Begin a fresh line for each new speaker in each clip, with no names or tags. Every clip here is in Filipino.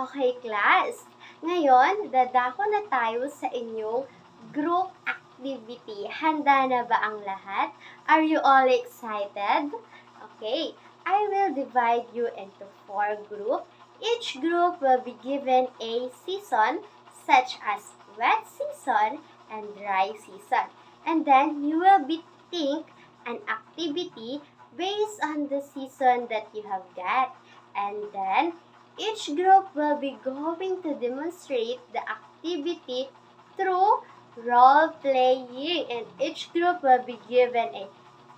Okay, class. Ngayon, dadako na tayo sa inyong group activity. Handa na ba ang lahat? Are you all excited? Okay, I will divide you into 4 groups. Each group will be given a season such as wet season and dry season. And then you will be think an activity based on the season that you have got. And then each group will be going to demonstrate the activity through role-playing, and each group will be given a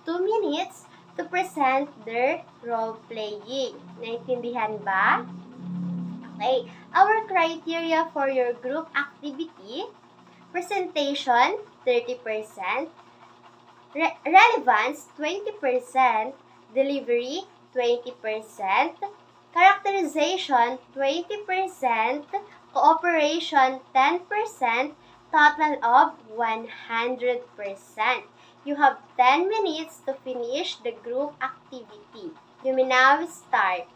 2 minutes to present their role-playing. Naintindihan ba? Okay, our criteria for your group activity: presentation, 30%, relevance, 20%, delivery, 20%, characterization, 20%, cooperation, 10%, total of 100%. You have 10 minutes to finish the group activity. You may now start.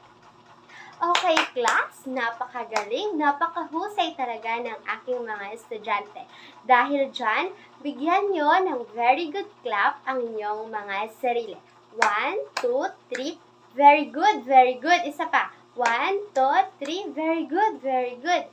Okay, class, napakagaling, napakahusay talaga ng aking mga estudyante. Dahil dyan, bigyan nyo ng very good clap ang inyong mga sarili. 1, 2, 3, very good, very good. Isa pa. 1, 2, 3, very good, very good.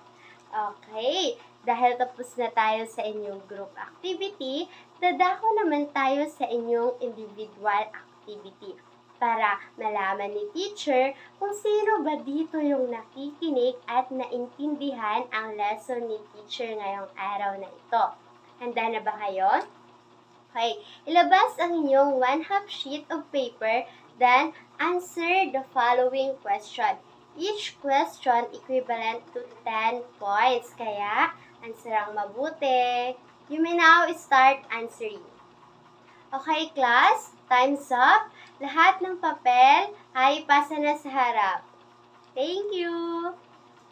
Okay, dahil tapos na tayo sa inyong group activity, dadako naman tayo sa inyong individual activity para malaman ni teacher kung sino ba dito yung nakikinig at naintindihan ang lesson ni teacher ngayong araw na ito. Handa na ba kayo? Okay, ilabas ang inyong 1/2 sheet of paper, then answer the following question. Each question equivalent to 10 points, kaya answer ang mabuti. You may now start answering. Okay, class, time's up. Lahat ng papel ay ipasa na sa harap. Thank you!